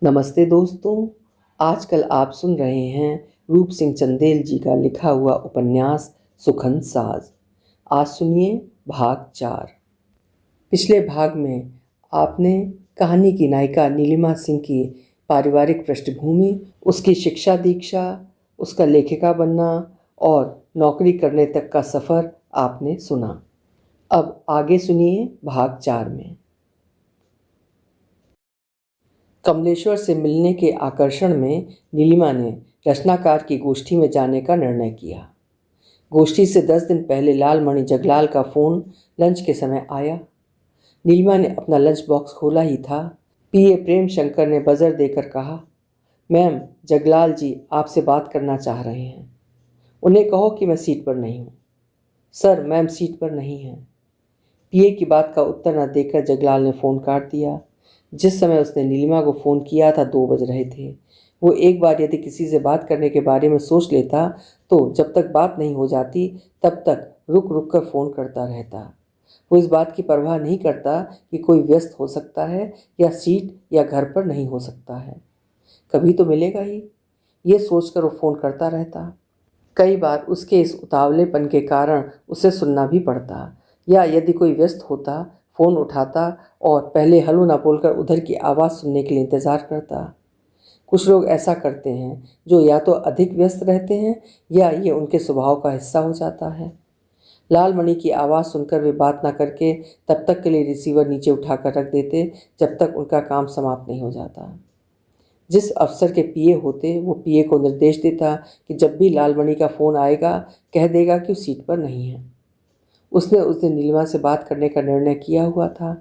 नमस्ते दोस्तों। आजकल आप सुन रहे हैं रूप सिंह चंदेल जी का लिखा हुआ उपन्यास सुखन साज। आज सुनिए भाग 4। पिछले भाग में आपने कहानी की नायिका नीलिमा सिंह की पारिवारिक पृष्ठभूमि, उसकी शिक्षा दीक्षा, उसका लेखिका बनना और नौकरी करने तक का सफ़र आपने सुना। अब आगे सुनिए भाग 4 में। कमलेश्वर से मिलने के आकर्षण में नीलिमा ने रचनाकार की गोष्ठी में जाने का निर्णय किया। गोष्ठी से 10 दिन पहले लालमणि जगलाल का फ़ोन लंच के समय आया। नीलिमा ने अपना लंच बॉक्स खोला ही था, पीए प्रेम शंकर ने बजर देकर कहा, मैम, जगलाल जी आपसे बात करना चाह रहे हैं। उन्हें कहो कि मैं सीट पर नहीं हूँ। सर, मैम सीट पर नहीं हैं। पीए की बात का उत्तर न देकर जगलाल ने फ़ोन काट दिया। जिस समय उसने नीलिमा को फ़ोन किया था 2 बज रहे थे। वो एक बार यदि किसी से बात करने के बारे में सोच लेता तो जब तक बात नहीं हो जाती तब तक रुक रुक कर फ़ोन करता रहता। वो इस बात की परवाह नहीं करता कि कोई व्यस्त हो सकता है या सीट या घर पर नहीं हो सकता है। कभी तो मिलेगा ही, ये सोचकर वो फ़ोन करता रहता। कई बार उसके इस उतावलेपन के कारण उसे सुनना भी पड़ता, या यदि कोई व्यस्त होता फ़ोन उठाता और पहले हेलो ना बोलकर उधर की आवाज़ सुनने के लिए इंतज़ार करता। कुछ लोग ऐसा करते हैं जो या तो अधिक व्यस्त रहते हैं या ये उनके स्वभाव का हिस्सा हो जाता है। लालमणि की आवाज़ सुनकर वे बात ना करके तब तक के लिए रिसीवर नीचे उठाकर रख देते जब तक उनका काम समाप्त नहीं हो जाता। जिस अफसर के पीए होते वो पीए को निर्देश देता कि जब भी लालमणि का फ़ोन आएगा कह देगा कि वो सीट पर नहीं है। उसने उस दिन नीलिमा से बात करने का निर्णय किया हुआ था,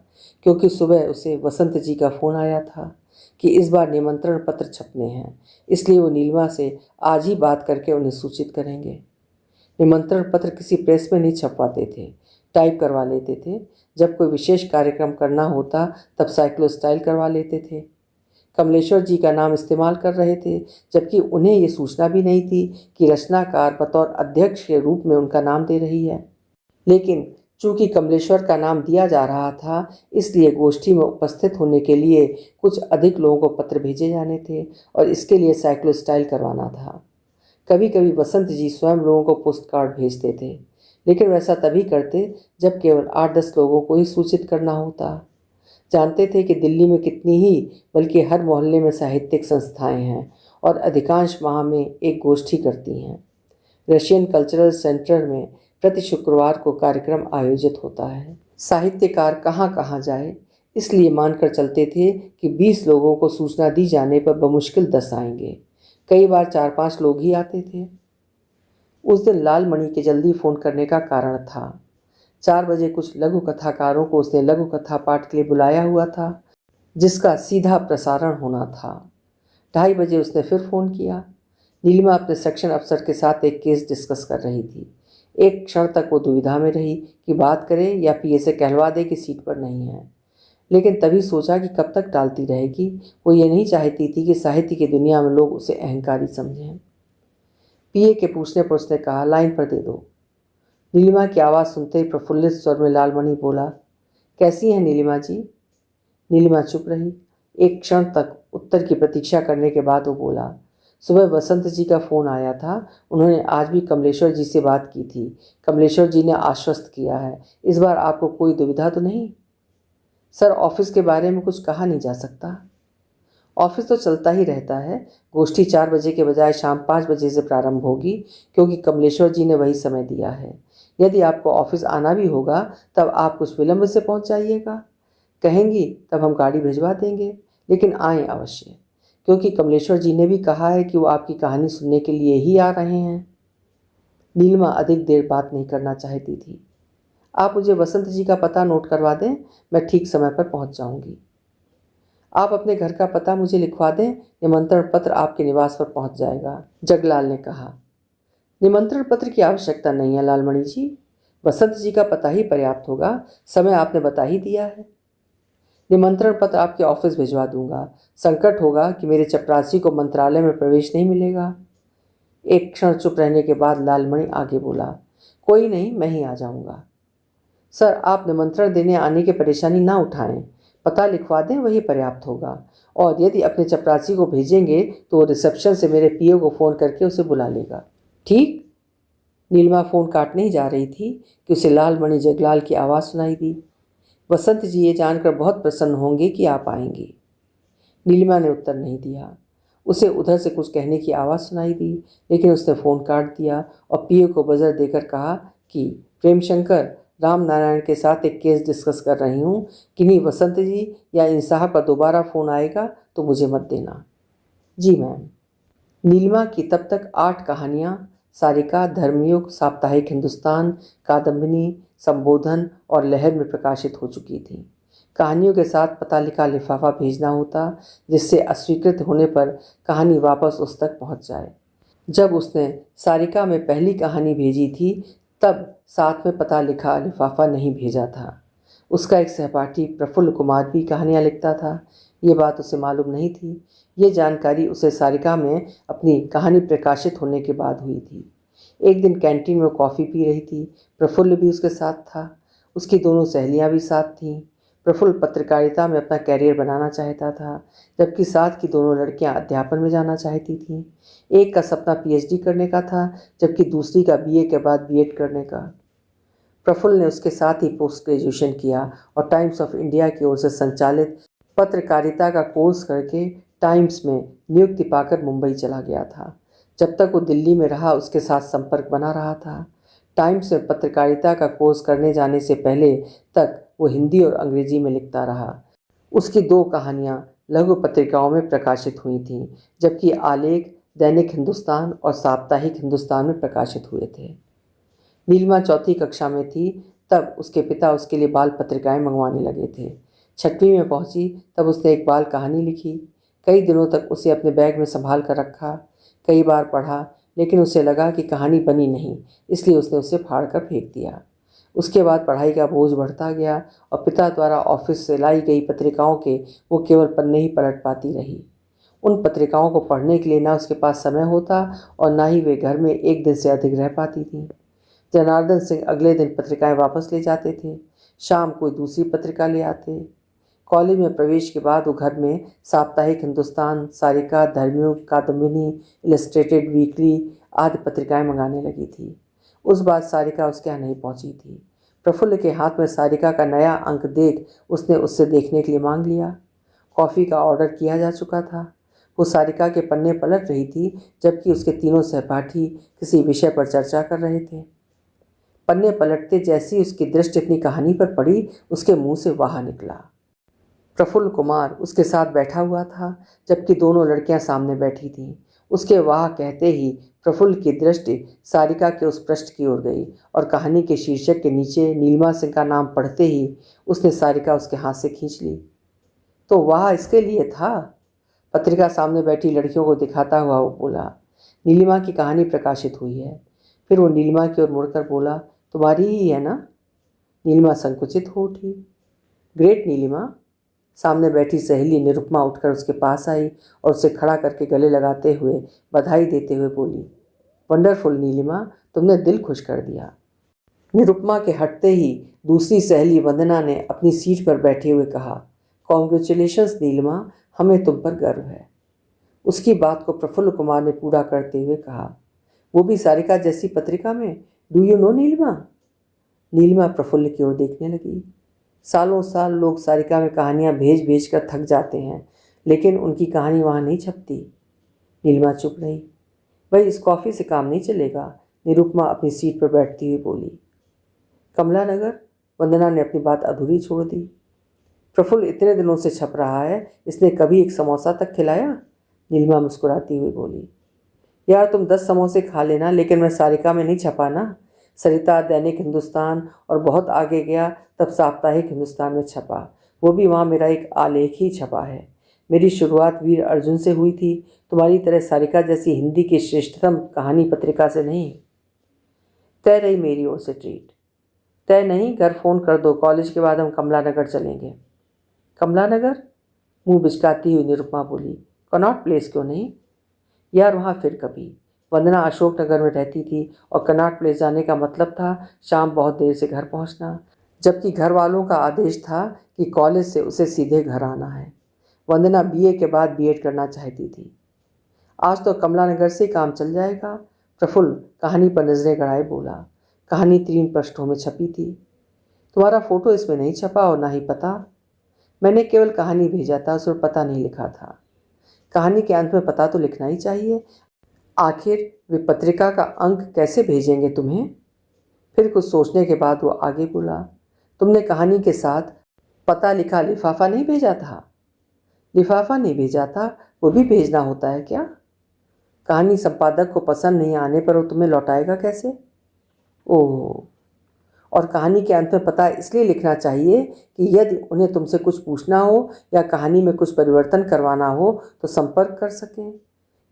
क्योंकि सुबह उसे वसंत जी का फ़ोन आया था कि इस बार निमंत्रण पत्र छपने हैं, इसलिए वो नीलिमा से आज ही बात करके उन्हें सूचित करेंगे। निमंत्रण पत्र किसी प्रेस में नहीं छपवाते थे, टाइप करवा लेते थे। जब कोई विशेष कार्यक्रम करना होता तब साइक्लोस्टाइल करवा लेते थे। कमलेश्वर जी का नाम इस्तेमाल कर रहे थे, जबकि उन्हें ये सूचना भी नहीं थी कि रचनाकार बतौर अध्यक्ष के रूप में उनका नाम दे रही है। लेकिन चूंकि कमलेश्वर का नाम दिया जा रहा था, इसलिए गोष्ठी में उपस्थित होने के लिए कुछ अधिक लोगों को पत्र भेजे जाने थे और इसके लिए साइक्लोस्टाइल करवाना था। कभी कभी वसंत जी स्वयं लोगों को पोस्ट कार्ड भेजते थे, लेकिन वैसा तभी करते जब केवल 8-10 लोगों को ही सूचित करना होता। जानते थे कि दिल्ली में कितनी ही बल्कि हर मोहल्ले में साहित्यिक संस्थाएं हैं और अधिकांश माह में एक गोष्ठी करती हैं। रशियन कल्चरल सेंटर में प्रति शुक्रवार को कार्यक्रम आयोजित होता है। साहित्यकार कहाँ कहाँ जाए, इसलिए मानकर चलते थे कि 20 लोगों को सूचना दी जाने पर बमुश्किल 10 आएंगे। कई बार 4-5 लोग ही आते थे। उस दिन लालमणि के जल्दी फ़ोन करने का कारण था। 4 बजे कुछ लघु कथाकारों को उसने लघु कथा पाठ के लिए बुलाया हुआ था, जिसका सीधा प्रसारण होना था। 2:30 बजे उसने फिर फ़ोन किया। नीलिमा अपने सेक्शन अफसर के साथ एक केस डिस्कस कर रही थी। एक क्षण तक वो दुविधा में रही कि बात करे या पीए से कहलवा दे कि सीट पर नहीं है, लेकिन तभी सोचा कि कब तक टालती रहेगी। वो ये नहीं चाहती थी कि साहित्य की दुनिया में लोग उसे अहंकारी समझें। पीए के पूछने पर उसने कहा, लाइन पर दे दो। नीलिमा की आवाज़ सुनते ही प्रफुल्लित स्वर में लालमणि बोला, कैसी हैं नीलिमा जी? नीलिमा चुप रही। एक क्षण तक उत्तर की प्रतीक्षा करने के बाद वो बोला, सुबह वसंत जी का फ़ोन आया था। उन्होंने आज भी कमलेश्वर जी से बात की थी। कमलेश्वर जी ने आश्वस्त किया है। इस बार आपको कोई दुविधा तो नहीं? सर, ऑफिस के बारे में कुछ कहा नहीं जा सकता। ऑफिस तो चलता ही रहता है। गोष्ठी 4 बजे के बजाय शाम 5 बजे से प्रारंभ होगी, क्योंकि कमलेश्वर जी ने वही समय दिया है। यदि आपको ऑफिस आना भी होगा तब आप कुछ विलम्ब से पहुंच जाइएगा। कहेंगी तब हम गाड़ी भिजवा देंगे, लेकिन आएँ अवश्य, क्योंकि कमलेश्वर जी ने भी कहा है कि वो आपकी कहानी सुनने के लिए ही आ रहे हैं। नीलिमा अधिक देर बात नहीं करना चाहती थी। आप मुझे वसंत जी का पता नोट करवा दें, मैं ठीक समय पर पहुंच जाऊंगी। आप अपने घर का पता मुझे लिखवा दें, निमंत्रण पत्र आपके निवास पर पहुंच जाएगा, जगलाल ने कहा। निमंत्रण पत्र की आवश्यकता नहीं है लालमणि जी, वसंत जी का पता ही पर्याप्त होगा। समय आपने बता ही दिया है। निमंत्रण पत्र आपके ऑफिस भिजवा दूंगा। संकट होगा कि मेरे चपरासी को मंत्रालय में प्रवेश नहीं मिलेगा। एक क्षण चुप रहने के बाद लालमणि आगे बोला, कोई नहीं, मैं ही आ जाऊंगा। सर, आप निमंत्रण देने आने की परेशानी ना उठाएं, पता लिखवा दें, वही पर्याप्त होगा। और यदि अपने चपरासी को भेजेंगे तो वो रिसेप्शन से मेरे पीओ को फ़ोन करके उसे बुला लेगा। ठीक। नीलिमा फ़ोन काटने ही जा रही थी कि उसे लालमणि जगलाल की आवाज़ सुनाई दी। वसंत जी ये जानकर बहुत प्रसन्न होंगे कि आप आएंगी। नीलिमा ने उत्तर नहीं दिया। उसे उधर से कुछ कहने की आवाज़ सुनाई दी, लेकिन उसने फ़ोन काट दिया और पीओ को बजर देकर कहा कि प्रेमशंकर, राम नारायण के साथ एक केस डिस्कस कर रही हूँ, किन्हीं वसंत जी या इन साहब का दोबारा फ़ोन आएगा तो मुझे मत देना। जी मैम। नीलिमा की तब तक 8 कहानियाँ सारिका, धर्मयुग, साप्ताहिक हिंदुस्तान, कादम्बिनी, संबोधन और लहर में प्रकाशित हो चुकी थी। कहानियों के साथ पता लिखा लिफाफा भेजना होता, जिससे अस्वीकृत होने पर कहानी वापस उस तक पहुंच जाए। जब उसने सारिका में पहली कहानी भेजी थी तब साथ में पता लिखा लिफाफा नहीं भेजा था। उसका एक सहपाठी प्रफुल्ल कुमार भी कहानियाँ लिखता था। ये बात उसे मालूम नहीं थी। ये जानकारी उसे सारिका में अपनी कहानी प्रकाशित होने के बाद हुई थी। एक दिन कैंटीन में कॉफ़ी पी रही थी। प्रफुल्ल भी उसके साथ था। उसकी दोनों सहेलियां भी साथ थीं। प्रफुल्ल पत्रकारिता में अपना कैरियर बनाना चाहता था, जबकि साथ की दोनों लड़कियां अध्यापन में जाना चाहती थीं। एक का सपना पीएचडी करने का था, जबकि दूसरी का बीए के बाद बीएड करने का। प्रफुल्ल ने उसके साथ ही पोस्ट ग्रेजुएशन किया और टाइम्स ऑफ इंडिया की ओर से संचालित पत्रकारिता का कोर्स करके टाइम्स में नियुक्ति पाकर मुंबई चला गया था। जब तक वो दिल्ली में रहा उसके साथ संपर्क बना रहा था। टाइम्स में पत्रकारिता का कोर्स करने जाने से पहले तक वो हिंदी और अंग्रेजी में लिखता रहा। उसकी 2 कहानियाँ लघु पत्रिकाओं में प्रकाशित हुई थीं, जबकि आलेख दैनिक हिंदुस्तान और साप्ताहिक हिंदुस्तान में प्रकाशित हुए थे। नीलिमा 4वीं कक्षा में थी तब उसके पिता उसके लिए बाल पत्रिकाएं मंगवाने लगे थे। 6वीं में पहुंची तब उसने एक बाल कहानी लिखी। कई दिनों तक उसे अपने बैग में संभाल कर रखा। कई बार पढ़ा, लेकिन उसे लगा कि कहानी बनी नहीं, इसलिए उसने उसे फाड़ कर फेंक दिया। उसके बाद पढ़ाई का बोझ बढ़ता गया और पिता द्वारा ऑफिस से लाई गई पत्रिकाओं के वो केवल पन्ने ही पलट पाती रही। उन पत्रिकाओं को पढ़ने के लिए ना उसके पास समय होता और ना ही वे घर में एक दिन से अधिक रह पाती थीं। जनार्दन सिंह अगले दिन पत्रिकाएं वापस ले जाते थे। शाम कोई दूसरी पत्रिका ले आते। कॉलेज में प्रवेश के बाद वो घर में साप्ताहिक हिंदुस्तान, सारिका, धर्मयुग, कादम्बिनी, इलस्ट्रेटेड वीकली आदि पत्रिकाएं मंगाने लगी थी। उस बार सारिका उसके यहाँ नहीं पहुंची थी। प्रफुल्ल के हाथ में सारिका का नया अंक देख उसने उससे देखने के लिए मांग लिया। कॉफ़ी का ऑर्डर किया जा चुका था। वो सारिका के पन्ने पलट रही थी, जबकि उसके तीनों सहपाठी किसी विषय पर चर्चा कर रहे थे। पन्ने पलटते जैसी उसकी दृष्टि अपनी कहानी पर पड़ी, उसके मुंह से वाह निकला। प्रफुल्ल कुमार उसके साथ बैठा हुआ था, जबकि दोनों लड़कियां सामने बैठी थीं। उसके वाह कहते ही प्रफुल्ल की दृष्टि सारिका के उस पृष्ठ की ओर गई और कहानी के शीर्षक के नीचे नीलिमा सिंह का नाम पढ़ते ही उसने सारिका उसके हाथ से खींच ली। तो वाह इसके लिए था? पत्रिका सामने बैठी लड़कियों को दिखाता हुआ वो बोला। नीलिमा की कहानी प्रकाशित हुई है। फिर वो नीलिमा की ओर मुड़कर बोला, तुम्हारी ही है ना? नीलिमा संकुचित हो उठी। ग्रेट नीलिमा। सामने बैठी सहेली निरुपमा उठकर उसके पास आई और उसे खड़ा करके गले लगाते हुए बधाई देते हुए बोली, वंडरफुल नीलिमा, तुमने दिल खुश कर दिया। निरुपमा के हटते ही दूसरी सहेली वंदना ने अपनी सीट पर बैठे हुए कहा, कॉन्ग्रेचुलेशंस नीलिमा, हमें तुम पर गर्व है। उसकी बात को प्रफुल्ल कुमार ने पूरा करते हुए कहा, वो भी सारिका जैसी पत्रिका में? Do you know Nilima? Nilima Prafull की ओर देखने लगी। सालों साल लोग सारिका में कहानियां भेज भेज कर थक जाते हैं, लेकिन उनकी कहानी वहाँ नहीं छपती। नीलिमा चुप रही। भाई इस कॉफ़ी से काम नहीं चलेगा, निरुपमा अपनी सीट पर बैठती हुई बोली। कमला नगर? वंदना ने अपनी बात अधूरी छोड़ दी। प्रफुल्ल इतने दिनों से छप रहा है, इसने कभी एक समोसा तक खिलाया? नीलिमा मुस्कुराती हुई बोली, यार तुम 10 समोसे खा लेना, लेकिन मैं सारिका में नहीं छपा ना। सरिता, दैनिक हिंदुस्तान और बहुत आगे गया तब साप्ताहिक हिंदुस्तान में छपा। वो भी वहाँ मेरा एक आलेख ही छपा है। मेरी शुरुआत वीर अर्जुन से हुई थी, तुम्हारी तरह सारिका जैसी हिंदी की श्रेष्ठतम कहानी पत्रिका से नहीं। तय रही मेरी ओर से ट्रीट। तय नहीं, घर फ़ोन कर दो, कॉलेज के बाद हम कमला नगर चलेंगे। कमला नगर? मुँह बिचकाती हुई निरुपमा बोली, कनॉट प्लेस क्यों नहीं? यार वहाँ फिर कभी। वंदना अशोक नगर में रहती थी और कनॉट प्लेस जाने का मतलब था शाम बहुत देर से घर पहुँचना। जबकि घर वालों का आदेश था कि कॉलेज से उसे सीधे घर आना है। वंदना बीए के बाद बीएड करना चाहती थी। आज तो कमला नगर से काम चल जाएगा, प्रफुल्ल कहानी पर नजरें गड़ाए बोला। कहानी 3 पृष्ठों में छपी थी। तुम्हारा फोटो इसमें नहीं छपा और ना ही पता। मैंने केवल कहानी भेजा था, उस पर पता नहीं लिखा था। कहानी के अंत में पता तो लिखना ही चाहिए, आखिर वे पत्रिका का अंक कैसे भेजेंगे तुम्हें। फिर कुछ सोचने के बाद वो आगे बोला, तुमने कहानी के साथ पता लिखा लिफाफा नहीं भेजा था? लिफाफा नहीं भेजा था, वो भी भेजना होता है क्या? कहानी संपादक को पसंद नहीं आने पर वो तुम्हें लौटाएगा कैसे? ओह, और कहानी के अंत में पता इसलिए लिखना चाहिए कि यदि उन्हें तुमसे कुछ पूछना हो या कहानी में कुछ परिवर्तन करवाना हो तो संपर्क कर सकें।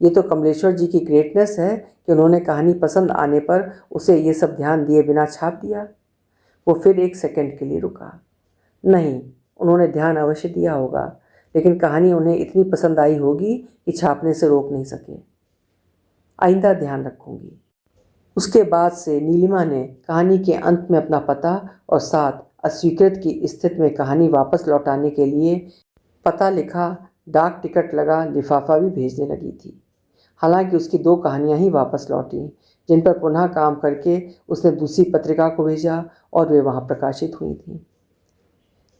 ये तो कमलेश्वर जी की ग्रेटनेस है कि उन्होंने कहानी पसंद आने पर उसे ये सब ध्यान दिए बिना छाप दिया। वो फिर एक सेकंड के लिए रुका। नहीं, उन्होंने ध्यान अवश्य दिया होगा, लेकिन कहानी उन्हें इतनी पसंद आई होगी कि छापने से रोक नहीं सके। आइंदा ध्यान रखूंगी। उसके बाद से नीलिमा ने कहानी के अंत में अपना पता और साथ अस्वीकृत की स्थिति में कहानी वापस लौटाने के लिए पता लिखा, डाक टिकट लगा, लिफाफा भी भेजने लगी थी। हालांकि उसकी 2 कहानियां ही वापस लौटी, जिन पर पुनः काम करके उसने दूसरी पत्रिका को भेजा और वे वहां प्रकाशित हुई थीं।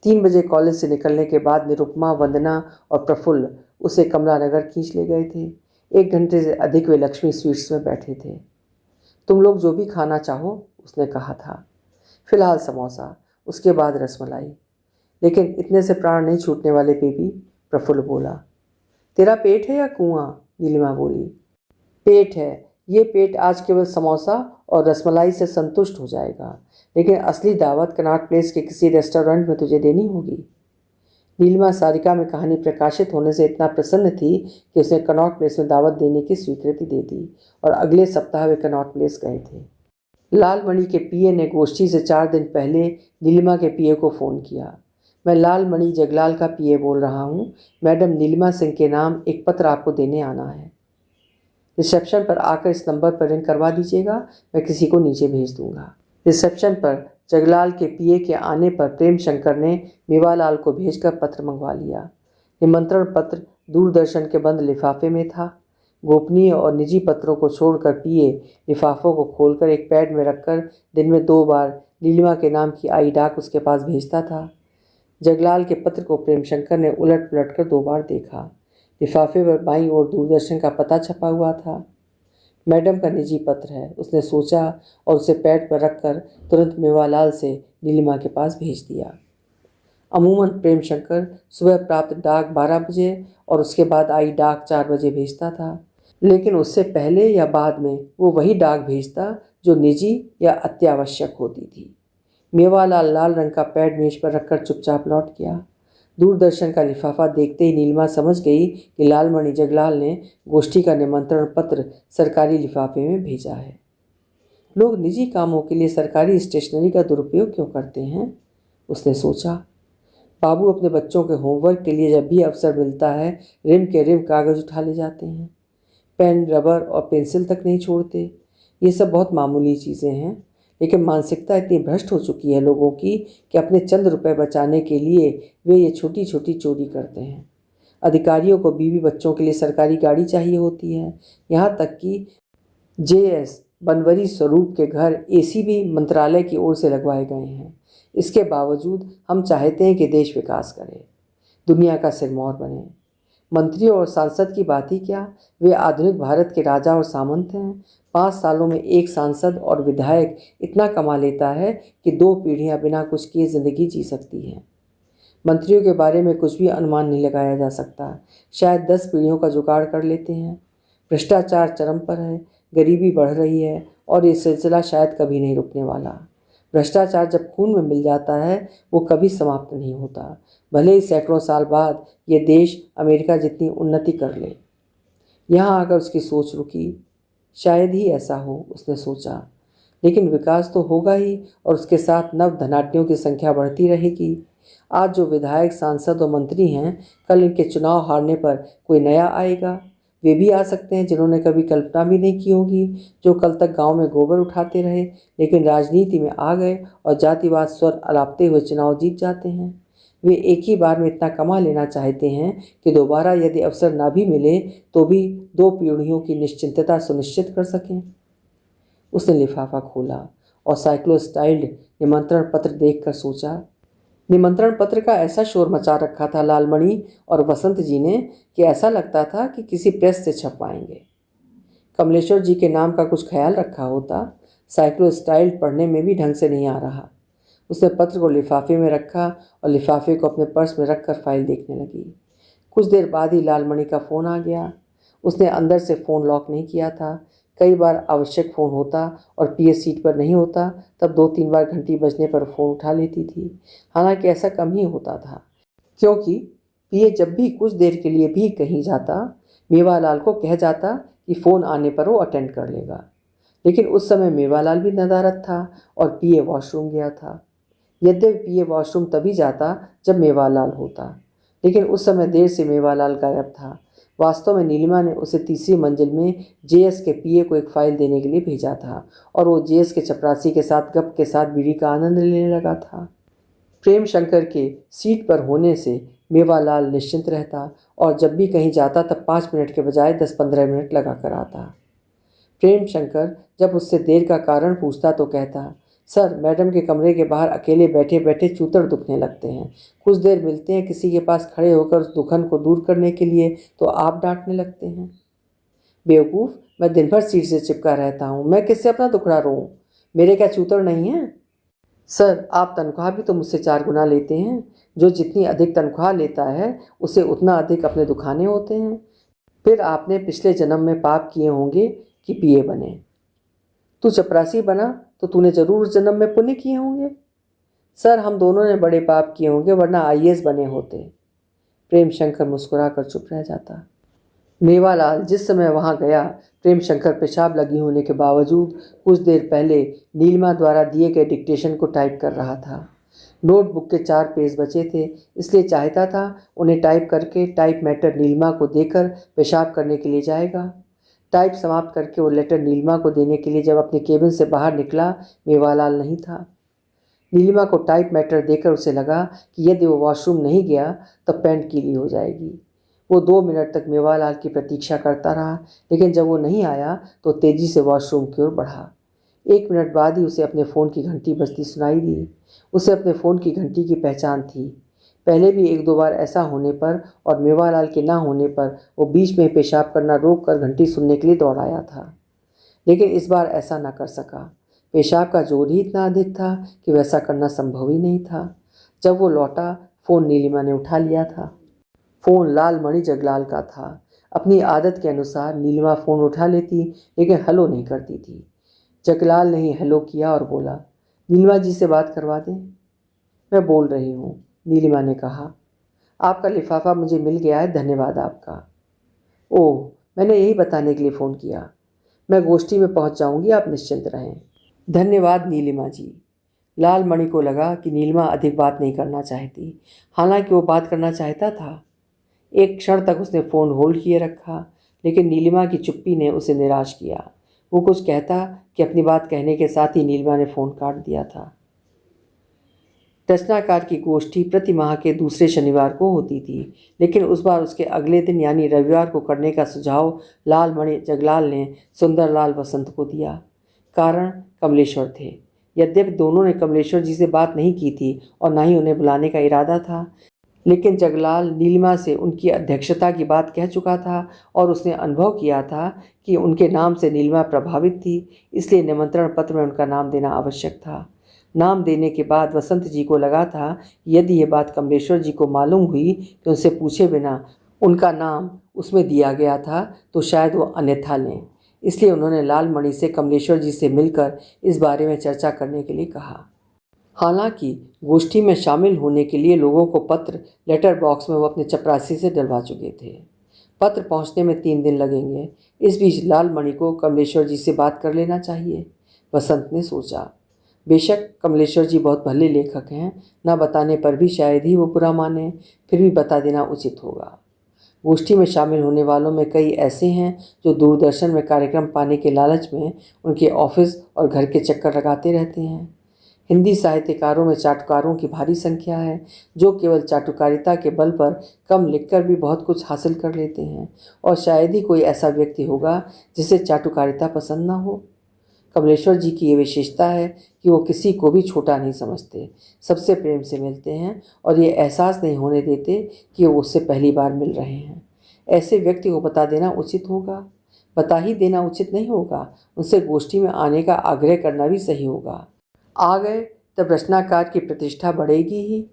3 बजे कॉलेज से निकलने के बाद निरुपमा, वंदना और प्रफुल्ल उसे कमला नगर खींच ले गए थे। 1 घंटे से अधिक वे लक्ष्मी स्वीट्स में बैठे थे। तुम लोग जो भी खाना चाहो, उसने कहा था। फिलहाल समोसा, उसके बाद रसमलाई। लेकिन इतने से प्राण नहीं छूटने वाले बेबी, प्रफुल्ल बोला। तेरा पेट है या कुआं? नीलिमा बोली। पेट है। ये पेट आज केवल समोसा और रसमलाई से संतुष्ट हो जाएगा, लेकिन असली दावत कनॉट प्लेस के किसी रेस्टोरेंट में तुझे देनी होगी। नीलिमा सारिका में कहानी प्रकाशित होने से इतना प्रसन्न थी कि उसने कनॉट प्लेस में दावत देने की स्वीकृति दे दी और अगले सप्ताह वे कनॉट प्लेस गए थे। लालमणि के पीए ने गोष्ठी से 4 दिन पहले नीलिमा के पीए को फ़ोन किया। मैं लालमणि जगलाल का पीए बोल रहा हूँ। मैडम नीलिमा सिंह के नाम एक पत्र आपको देने आना है। रिसेप्शन पर आकर इस नंबर पर रिंग करवा दीजिएगा, मैं किसी को नीचे भेज दूंगा। रिसेप्शन पर जगलाल के पीए के आने पर प्रेम शंकर ने मेवालाल को भेजकर पत्र मंगवा लिया। निमंत्रण पत्र दूरदर्शन के बंद लिफाफे में था। गोपनीय और निजी पत्रों को छोड़कर पीए लिफाफों को खोलकर एक पैड में रखकर दिन में 2 बार नीलिमा के नाम की आई डाक उसके पास भेजता था। जगलाल के पत्र को प्रेम शंकर ने उलट पलट कर 2 बार देखा। लिफाफे पर बाईं ओर दूरदर्शन का पता छपा हुआ था। मैडम का निजी पत्र है, उसने सोचा और उसे पैड पर रखकर तुरंत मेवालाल से नीलिमा के पास भेज दिया। अमूमन प्रेम शंकर सुबह प्राप्त डाक 12 बजे और उसके बाद आई डाक 4 बजे भेजता था, लेकिन उससे पहले या बाद में वो वही डाक भेजता जो निजी या अत्यावश्यक होती थी। मेवालाल लाल रंग का पैड मेज पर रखकर चुपचाप लौट गया। दूरदर्शन का लिफाफा देखते ही नीलिमा समझ गई कि लालमणि जगलाल ने गोष्ठी का निमंत्रण पत्र सरकारी लिफाफे में भेजा है। लोग निजी कामों के लिए सरकारी स्टेशनरी का दुरुपयोग क्यों करते हैं, उसने सोचा। बाबू अपने बच्चों के होमवर्क के लिए जब भी अवसर मिलता है रिम के रिम कागज उठा ले जाते हैं। पेन, रबर और पेंसिल तक नहीं छोड़ते। ये सब बहुत मामूली चीज़ें हैं, लेकिन मानसिकता इतनी भ्रष्ट हो चुकी है लोगों की कि अपने चंद रुपए बचाने के लिए वे ये छोटी छोटी चोरी करते हैं। अधिकारियों को बीवी बच्चों के लिए सरकारी गाड़ी चाहिए होती है। यहाँ तक कि JS बनवरी स्वरूप के घर AC भी मंत्रालय की ओर से लगवाए गए हैं। इसके बावजूद हम चाहते हैं कि देश विकास करे, दुनिया का सिरमौर बने। मंत्रियों और सांसद की बात ही क्या, वे आधुनिक भारत के राजा और सामंत हैं। 5 सालों में एक सांसद और विधायक इतना कमा लेता है कि 2 पीढ़ियां बिना कुछ किए जिंदगी जी सकती हैं। मंत्रियों के बारे में कुछ भी अनुमान नहीं लगाया जा सकता, शायद 10 पीढ़ियों का जुगाड़ कर लेते हैं। भ्रष्टाचार चरम पर है, गरीबी बढ़ रही है और ये सिलसिला शायद कभी नहीं रुकने वाला। भ्रष्टाचार जब खून में मिल जाता है वो कभी समाप्त नहीं होता, भले ही सैकड़ों साल बाद ये देश अमेरिका जितनी उन्नति कर ले। यहाँ आकर उसकी सोच रुकी। शायद ही ऐसा हो, उसने सोचा, लेकिन विकास तो होगा ही और उसके साथ नव धनाढ्यों की संख्या बढ़ती रहेगी। आज जो विधायक, सांसद और मंत्री हैं, कल इनके चुनाव हारने पर कोई नया आएगा। वे भी आ सकते हैं जिन्होंने कभी कल्पना भी नहीं की होगी, जो कल तक गांव में गोबर उठाते रहे लेकिन राजनीति में आ गए और जातिवाद स्वर अलापते हुए चुनाव जीत जाते हैं। वे एक ही बार में इतना कमा लेना चाहते हैं कि दोबारा यदि अवसर ना भी मिले तो भी 2 पीढ़ियों की निश्चिंतता सुनिश्चित कर सकें। उसने लिफाफा खोला और साइक्लोस्टाइल्ड निमंत्रण पत्र देखकर सोचा। निमंत्रण पत्र का ऐसा शोर मचा रखा था लालमणि और वसंत जी ने कि ऐसा लगता था कि किसी प्रेस से छपवाएंगे। कमलेश्वर जी के नाम का कुछ ख्याल रखा होता। साइक्लोस्टाइल्ड पढ़ने में भी ढंग से नहीं आ रहा। उसने पत्र को लिफाफे में रखा और लिफाफे को अपने पर्स में रखकर फाइल देखने लगी। कुछ देर बाद ही लालमणि का फ़ोन आ गया। उसने अंदर से फ़ोन लॉक नहीं किया था। कई बार आवश्यक फ़ोन होता और पीए सीट पर नहीं होता तब 2-3 बार घंटी बजने पर फ़ोन उठा लेती थी। हालांकि ऐसा कम ही होता था, क्योंकि पीए जब भी कुछ देर के लिए भी कहीं जाता मेवालाल को कह जाता कि फ़ोन आने पर वो अटेंड कर लेगा। लेकिन उस समय मेवालाल भी नदारद था और पीए वॉशरूम गया था। यद्यपि पीए वॉशरूम तभी जाता जब मेवालाल होता, लेकिन उस समय देर से मेवालाल गायब था। वास्तव में नीलिमा ने उसे तीसरी मंजिल में जेएस के पीए को एक फाइल देने के लिए भेजा था और वो जेएस के चपरासी के साथ गप के साथ बीड़ी का आनंद लेने लगा था। प्रेम शंकर के सीट पर होने से मेवालाल निश्चिंत रहता और जब भी कहीं जाता तब 5 मिनट के बजाय 10-15 मिनट लगा कर आता। प्रेम शंकर जब उससे देर का कारण पूछता तो कहता, सर मैडम के कमरे के बाहर अकेले बैठे बैठे चूतर दुखने लगते हैं। कुछ देर मिलते हैं किसी के पास खड़े होकर उस दुखन को दूर करने के लिए तो आप डांटने लगते हैं। बेवकूफ़, मैं दिन भर सीट से चिपका रहता हूँ, मैं किससे अपना दुखड़ा रोऊं? मेरे क्या चूतर नहीं है? सर आप तनख्वाह भी तो मुझसे 4 गुना लेते हैं। जो जितनी अधिक तनख्वाह लेता है उसे उतना अधिक अपने दुखाने होते हैं। फिर आपने पिछले जन्म में पाप किए होंगे कि पीए बने। तू चपरासी बना तो तूने जरूर उस जन्म में पुण्य किए होंगे। सर हम दोनों ने बड़े पाप किए होंगे वरना आईएएस बने होते। प्रेम शंकर मुस्कुरा कर चुप रह जाता। मेवालाल जिस समय वहां गया प्रेम शंकर पेशाब लगी होने के बावजूद कुछ देर पहले नीलिमा द्वारा दिए गए डिक्टेशन को टाइप कर रहा था। नोटबुक के 4 पेज बचे थे, इसलिए चाहता था उन्हें टाइप करके टाइप मैटर नीलिमा को देकर पेशाब करने के लिए जाएगा। टाइप समाप्त करके वो लेटर नीलिमा को देने के लिए जब अपने केबिन से बाहर निकला मेवालाल नहीं था। नीलिमा को टाइप मैटर देकर उसे लगा कि यदि वो वॉशरूम नहीं गया तब पैंट गीली हो जाएगी। वो 2 मिनट तक मेवालाल की प्रतीक्षा करता रहा, लेकिन जब वो नहीं आया तो तेजी से वॉशरूम की ओर बढ़ा। 1 मिनट बाद ही उसे अपने फ़ोन की घंटी बजती सुनाई दी। उसे अपने फ़ोन की घंटी की पहचान थी। पहले भी 1-2 बार ऐसा होने पर और मेवालाल के ना होने पर वो बीच में पेशाब करना रोक कर घंटी सुनने के लिए दौड़ आया था, लेकिन इस बार ऐसा न कर सका। पेशाब का जोर ही इतना अधिक था कि वैसा करना संभव ही नहीं था। जब वो लौटा फ़ोन नीलिमा ने उठा लिया था। फ़ोन लालमणि जगलाल का था। अपनी आदत के अनुसार नीलिमा फ़ोन उठा लेती लेकिन हेलो नहीं करती थी। जगलाल ने ही हेलो किया और बोला, नीलिमा जी से बात करवा दें। मैं बोल रही हूँ, नीलिमा ने कहा। आपका लिफाफा मुझे मिल गया है, धन्यवाद आपका। ओह, मैंने यही बताने के लिए फ़ोन किया। मैं गोष्ठी में पहुँच जाऊँगी, आप निश्चिंत रहें। धन्यवाद नीलिमा जी। लालमणि को लगा कि नीलिमा अधिक बात नहीं करना चाहती, हालांकि वो बात करना चाहता था। एक क्षण तक उसने फ़ोन होल्ड किए रखा, लेकिन नीलिमा की चुप्पी ने उसे निराश किया। वो कुछ कहता कि अपनी बात कहने के साथ ही नीलिमा ने फ़ोन काट दिया था। रचनाकार की गोष्ठी प्रति माह के दूसरे शनिवार को होती थी, लेकिन उस बार उसके अगले दिन यानी रविवार को करने का सुझाव लालमणि जगलाल ने सुंदरलाल वसंत को दिया। कारण कमलेश्वर थे। यद्यपि दोनों ने कमलेश्वर जी से बात नहीं की थी और न ही उन्हें बुलाने का इरादा था, लेकिन जगलाल नीलिमा से उनकी अध्यक्षता की बात कह चुका था और उसने अनुभव किया था कि उनके नाम से नीलिमा प्रभावित थी, इसलिए निमंत्रण पत्र में उनका नाम देना आवश्यक था। नाम देने के बाद वसंत जी को लगा था कि यदि ये बात कमलेश्वर जी को मालूम हुई कि उनसे पूछे बिना उनका नाम उसमें दिया गया था तो शायद वो अन्यथा लें, इसलिए उन्होंने लालमणि से कमलेश्वर जी से मिलकर इस बारे में चर्चा करने के लिए कहा। हालांकि गोष्ठी में शामिल होने के लिए लोगों को पत्र लेटर बॉक्स में वो अपने चपरासी से डलवा चुके थे। पत्र पहुंचने में 3 दिन लगेंगे। इस बीच लालमणि को कमलेश्वर जी से बात कर लेना चाहिए, वसंत ने सोचा। बेशक कमलेश्वर जी बहुत भले लेखक हैं, ना बताने पर भी शायद ही वो बुरा माने, फिर भी बता देना उचित होगा। गोष्ठी में शामिल होने वालों में कई ऐसे हैं जो दूरदर्शन में कार्यक्रम पाने के लालच में उनके ऑफिस और घर के चक्कर लगाते रहते हैं। हिंदी साहित्यकारों में चाटुकारों की भारी संख्या है जो केवल चाटुकारिता के बल पर कम लिखकर भी बहुत कुछ हासिल कर लेते हैं, और शायद ही कोई ऐसा व्यक्ति होगा जिसे चाटुकारिता पसंद ना हो। कमलेश्वर जी की ये विशेषता है कि वो किसी को भी छोटा नहीं समझते, सबसे प्रेम से मिलते हैं और ये एहसास नहीं होने देते कि वो उससे पहली बार मिल रहे हैं। ऐसे व्यक्ति को बता देना उचित होगा, बता ही देना उचित नहीं होगा, उनसे गोष्ठी में आने का आग्रह करना भी सही होगा। आ गए तब रचनाकार की प्रतिष्ठा बढ़ेगी ही,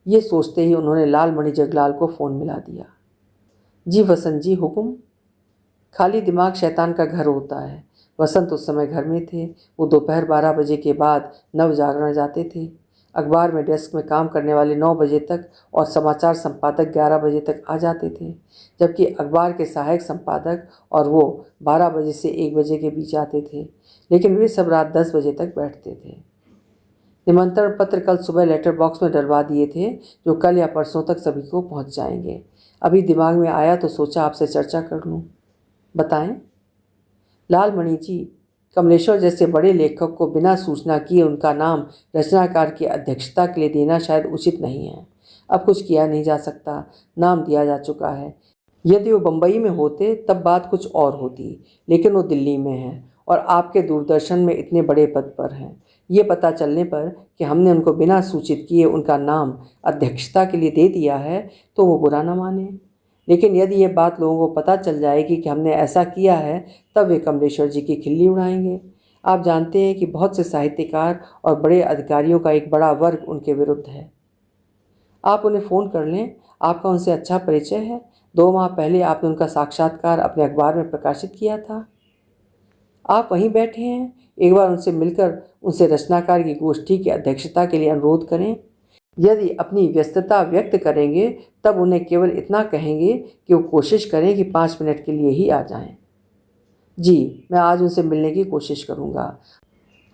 ये सोचते ही उन्होंने लालमणि जगलाल को फ़ोन मिला दिया। जी वसंत जी, हुक्म। खाली दिमाग शैतान का घर होता है। वसंत उस समय घर में थे। वो दोपहर 12 बजे के बाद नव जागरण जाते थे। अखबार में डेस्क में काम करने वाले 9 बजे तक और समाचार संपादक 11 बजे तक आ जाते थे, जबकि अखबार के सहायक संपादक और वो 12 बजे से 1 बजे के बीच आते थे, लेकिन वे सब रात 10 बजे तक बैठते थे। निमंत्रण पत्र कल सुबह लेटर बॉक्स में डलवा दिए थे, जो कल या परसों तक सभी को पहुंच जाएंगे। अभी दिमाग में आया तो सोचा आपसे चर्चा कर लूं। बताएं। लालमणि जी, कमलेश्वर जैसे बड़े लेखक को बिना सूचना किए उनका नाम रचनाकार की अध्यक्षता के लिए देना शायद उचित नहीं है। अब कुछ किया नहीं जा सकता, नाम दिया जा चुका है। यदि वो बम्बई में होते तब बात कुछ और होती, लेकिन वो दिल्ली में हैं और आपके दूरदर्शन में इतने बड़े पद पर हैं। ये पता चलने पर कि हमने उनको बिना सूचित किए उनका नाम अध्यक्षता के लिए दे दिया है तो वो बुरा न माने, लेकिन यदि ये बात लोगों को पता चल जाएगी कि हमने ऐसा किया है तब वे कमलेश्वर जी की खिल्ली उड़ाएंगे। आप जानते हैं कि बहुत से साहित्यकार और बड़े अधिकारियों का एक बड़ा वर्ग उनके विरुद्ध है। आप उन्हें फ़ोन कर लें, आपका उनसे अच्छा परिचय है। 2 माह पहले आपने उनका साक्षात्कार अपने अखबार में प्रकाशित किया था। आप वहीं बैठे हैं, एक बार उनसे मिलकर उनसे रचनाकार की गोष्ठी की अध्यक्षता के लिए अनुरोध करें। यदि अपनी व्यस्तता व्यक्त करेंगे तब उन्हें केवल इतना कहेंगे कि वो कोशिश करें कि 5 मिनट के लिए ही आ जाएं। जी, मैं आज उनसे मिलने की कोशिश करूँगा।